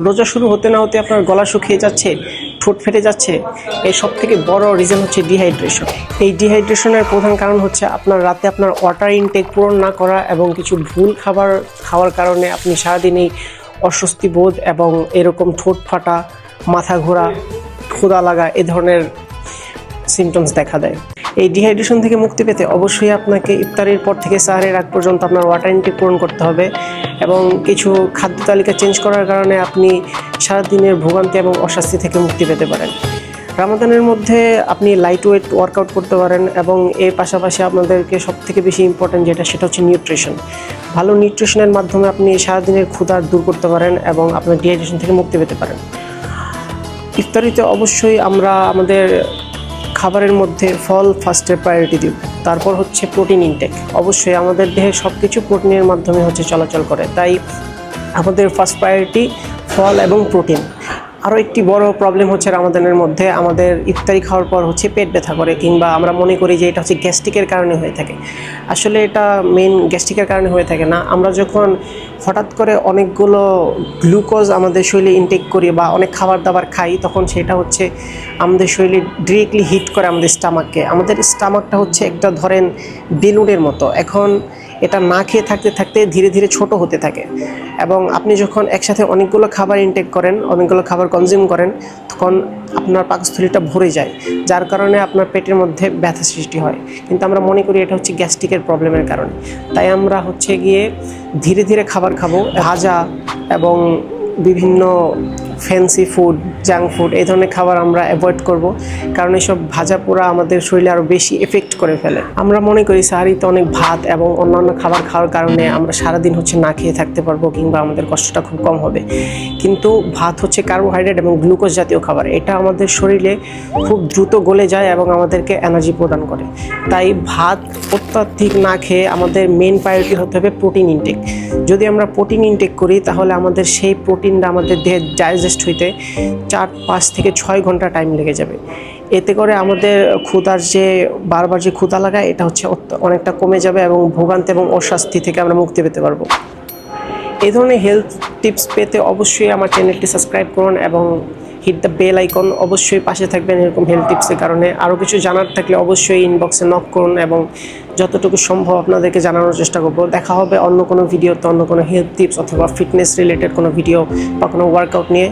রোজা শুরু হতে না হতে আপনার গলা শুকিয়ে যাচ্ছে, ঠোঁট ফেটে যাচ্ছে, এই সব থেকে বড় রিজন হচ্ছে ডিহাইড্রেশন। এই ডিহাইড্রেশনের প্রধান কারণ হচ্ছে আপনার রাতে আপনার ওয়াটার ইনটেক পূরণ না করা এবং কিছু ভুল খাবার খাওয়ার কারণে আপনি সারাদিনেই অস্বস্তি বোধ এবং এরকম ঠোঁট ফাটা, মাথা ঘোরা, ক্ষুধা লাগা এ ধরনের সিমটমস দেখা দেয়। এই ডিহাইড্রেশন থেকে মুক্তি পেতে অবশ্যই আপনাকে ইফতারের পর থেকে সাহারের আগ পর্যন্ত আপনার ওয়াটার ইনটেক পূরণ করতে হবে এবং কিছু খাদ্য তালিকা চেঞ্জ করার কারণে আপনি সারাদিনের ভোগান্তি এবং অস্বস্তি থেকে মুক্তি পেতে পারেন। রামাদানের মধ্যে আপনি লাইট ওয়েট ওয়ার্কআউট করতে পারেন এবং এর পাশাপাশি আপনাদেরকে সবথেকে বেশি ইম্পর্ট্যান্ট সেটা হচ্ছে নিউট্রিশন। ভালো নিউট্রিশনের মাধ্যমে আপনি সারাদিনের ক্ষুধা দূর করতে পারেন এবং আপনার ডিহাইড্রেশন থেকে মুক্তি পেতে পারেন। ইফতারিতে অবশ্যই আমরা আমাদের খাবারের মধ্যে ফল ফার্স্টের প্রায়োরিটি দিব, তারপর হচ্ছে প্রোটিন ইনটেক। অবশ্যই আমাদের দেহে সব কিছু প্রোটিনের মাধ্যমে চলাচল করে, তাই আমাদের ফার্স্ট প্রায়োরিটি ফল এবং প্রোটিন। আরও একটি বড় প্রবলেম হচ্ছে রামাদানের মধ্যে আমাদের ইফতারি খাওয়ার পর পেট ব্যথা করে, কিংবা আমরা মনে করি যে এটা হচ্ছে গ্যাস্ট্রিকের কারণে হয়ে থাকে। আসলে এটা মেন গ্যাস্ট্রিকের কারণে হয়ে থাকে না। আমরা যখন হঠাৎ করে অনেকগুলো গ্লুকোজ আমাদের শরীরে ইনটেক করি বা অনেক খাবার দাবার খাই, তখন সেটা হচ্ছে আমাদের শরীরে ডিরেক্টলি হিট করে আমাদের স্টামাককে। আমাদের স্টামাকটা হচ্ছে একটা ধরেন বেলুনের মতো, এখন এটা না খেয়ে থাকতে থাকতে ধীরে ধীরে ছোট হতে থাকে এবং আপনি যখন একসাথে অনেকগুলো খাবার ইনটেক করেন, অনেকগুলো খাবার কনজিউম করেন, তখন আপনার পাকস্থলীটা ভরে যায়, যার কারণে আপনার পেটের মধ্যে ব্যথা সৃষ্টি হয়। কিন্তু আমরা মনে করি এটা হচ্ছে গ্যাস্ট্রিকের প্রবলেমের কারণে। তাই আমরা গিয়ে ধীরে ধীরে খাবার খাবো। ভাজা এবং বিভিন্ন ফ্যান্সি ফুড, জাঙ্ক ফুড এই ধরনের খাবার আমরা অ্যাভয়েড করব, কারণ এইসব ভাজা পোড়া আমাদের শরীরে আরও বেশি এফেক্ট করে ফেলে। আমরা মনে করি সাহারিতে অনেক ভাত এবং অন্যান্য খাবার খাওয়ার কারণে আমরা সারাদিন না খেয়ে থাকতে পারবো কিংবা আমাদের কষ্টটা খুব কম হবে, কিন্তু ভাত হচ্ছে কার্বোহাইড্রেট এবং গ্লুকোজ জাতীয় খাবার। এটা আমাদের শরীরে খুব দ্রুত গলে যায় এবং আমাদেরকে এনার্জি প্রদান করে। তাই ভাত অত্যাধিক না খেয়ে আমাদের মেন প্রায়োরিটি হতে হবে প্রোটিন ইনটেক। যদি আমরা প্রোটিন ইনটেক করি তাহলে আমাদের সেই প্রোটিনটা আমাদের দেহে ডাইজেস্ট হইতে 4-5 থেকে 6 ঘন্টা টাইম লেগে যাবে। এতে করে আমাদের ক্ষুধার বারবার ক্ষুধা লাগায় এটা অনেকটা কমে যাবে এবং ভোগান্তি এবং অস্বস্তি থেকে আমরা মুক্তি পেতে পারবো। এই ধরনের হেলথ টিপস পেতে অবশ্যই আমার চ্যানেলটি সাবস্ক্রাইব করুন এবং হিট দ্য বেল আইকন। অবশ্যই পাশে থাকবেন এরকম হেলথ টিপসের কারণে। আরও কিছু জানার থাকলে অবশ্যই ইনবক্সে নক করুন এবং যতটুকু সম্ভব আপনাদেরকে জানানোর চেষ্টা করবো। দেখা হবে অন্য কোনো ভিডিওতে, অন্য কোনো হেলথ টিপস অথবা ফিটনেস রিলেটেড কোনো ভিডিও বা কোনো ওয়ার্কআউট নিয়ে।